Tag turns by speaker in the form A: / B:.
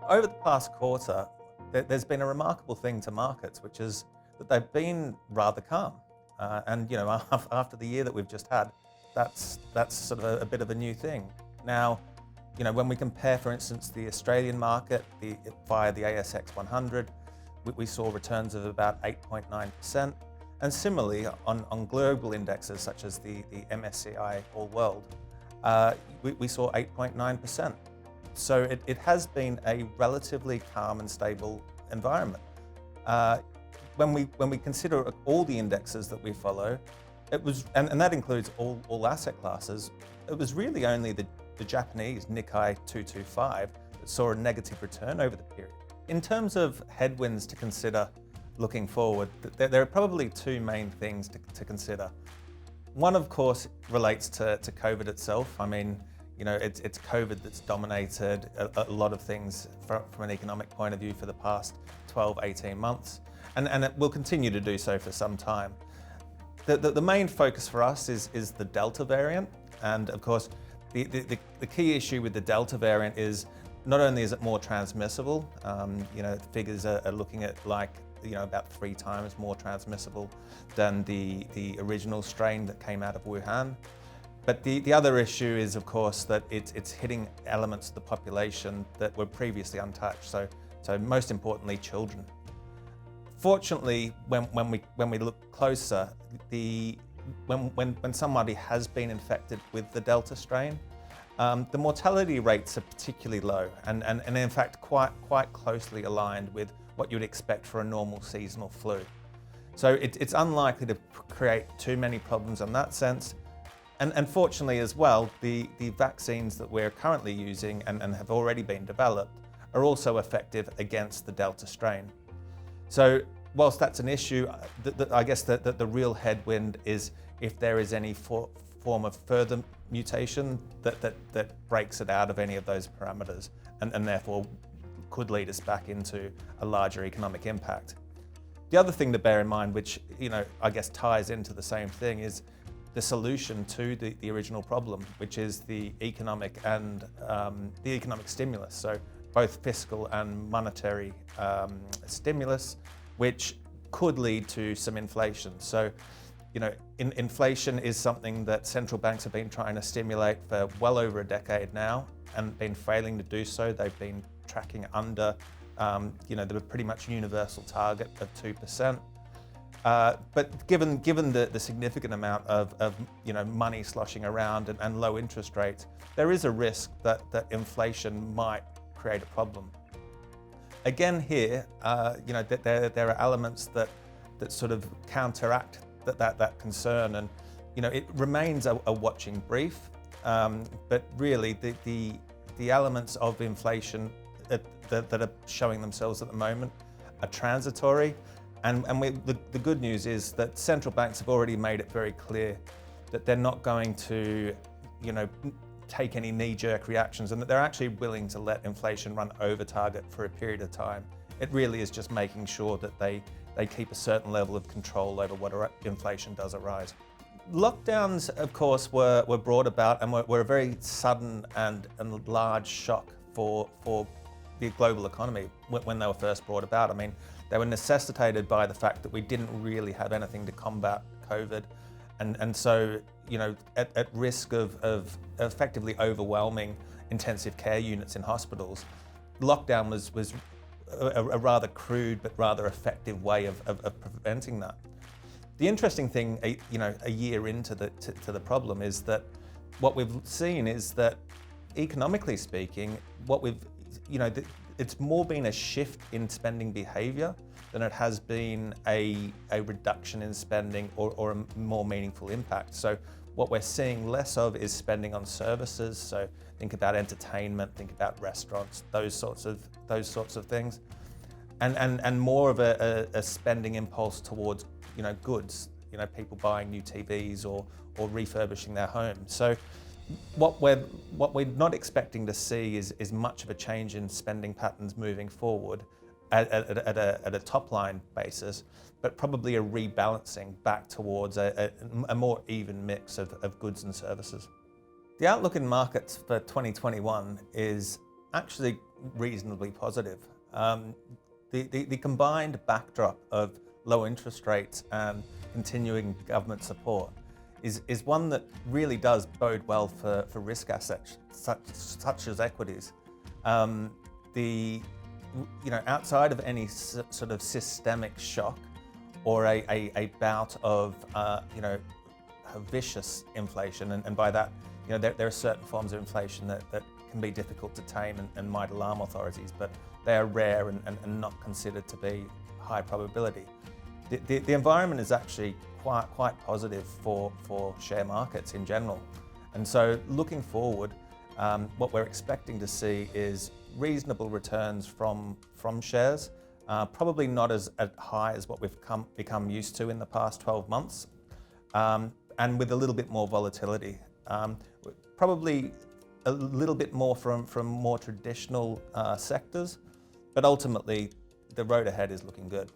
A: Over the past quarter, there's been a remarkable thing to markets, which is that they've been rather calm. And after the year that we've just had, that's sort of a bit of a new thing. Now, when we compare, for instance, the Australian market via the ASX 100, we saw returns of about 8.9%. And similarly, on global indexes such as the MSCI All World, we saw 8.9%. So it has been a relatively calm and stable environment. When we consider all the indexes that we follow, it was, and that includes all asset classes, it was really only the Japanese Nikkei 225 that saw a negative return over the period. In terms of headwinds to consider looking forward, there are probably two main things to consider. One, of course, relates to COVID itself. I mean, it's COVID that's dominated a lot of things from an economic point of view for the past 12, 18 months, and it will continue to do so for some time. The main focus for us is the Delta variant, and of course, the key issue with the Delta variant is not only is it more transmissible, figures are looking at about 3 times more transmissible than the original strain that came out of Wuhan. But the other issue is, of course, that it's hitting elements of the population that were previously untouched. So most importantly, children. Fortunately, when we look closer, when somebody has been infected with the Delta strain, the mortality rates are particularly low, and in fact quite closely aligned with what you'd expect for a normal seasonal flu. So it's unlikely to create too many problems in that sense. And fortunately as well, the vaccines that we're currently using and have already been developed are also effective against the Delta strain. So whilst that's an issue, I guess that the real headwind is if there is any form of further mutation that breaks it out of any of those parameters and therefore could lead us back into a larger economic impact. The other thing to bear in mind, which I guess ties into the same thing, is the solution to the original problem, which is the economic and the economic stimulus. So both fiscal and monetary stimulus, which could lead to some inflation. So, inflation is something that central banks have been trying to stimulate for well over a decade now and been failing to do so. They've been tracking under, the pretty much universal target of 2%. But given the significant amount of money sloshing around and low interest rates, there is a risk that inflation might create a problem. Again here, there are elements that sort of counteract that concern, and it remains a watching brief. But really, the elements of inflation that are showing themselves at the moment are transitory. And the good news is that central banks have already made it very clear that they're not going to, take any knee-jerk reactions, and that they're actually willing to let inflation run over target for a period of time. It really is just making sure that they keep a certain level of control over what inflation does arise. Lockdowns, of course, were brought about and were a very sudden and large shock for the global economy when they were first brought about. I mean, they were necessitated by the fact that we didn't really have anything to combat COVID. And so, at risk of effectively overwhelming intensive care units in hospitals, lockdown was a rather crude but rather effective way of preventing that. The interesting thing, a year into the problem is that what we've seen is that economically speaking, it's more been a shift in spending behavior than it has been a reduction in spending or a more meaningful impact. So what we're seeing less of is spending on services. So think about entertainment, think about restaurants, those sorts of things, and more of a spending impulse towards goods. People buying new TVs or refurbishing their homes. So what we're not expecting to see is much of a change in spending patterns moving forward at a top line basis, but probably a rebalancing back towards a more even mix of goods and services. The outlook in markets for 2021 is actually reasonably positive. The combined backdrop of low interest rates and continuing government support is one that really does bode well for risk assets such as equities. Outside of any sort of systemic shock or a bout of vicious inflation, and by that, there are certain forms of inflation that can be difficult to tame and might alarm authorities, but they are rare and not considered to be high probability. The environment is actually quite positive for share markets in general. And so looking forward, what we're expecting to see is reasonable returns from shares, probably not as high as what we've become used to in the past 12 months, and with a little bit more volatility. Probably a little bit more from more traditional sectors, but ultimately the road ahead is looking good.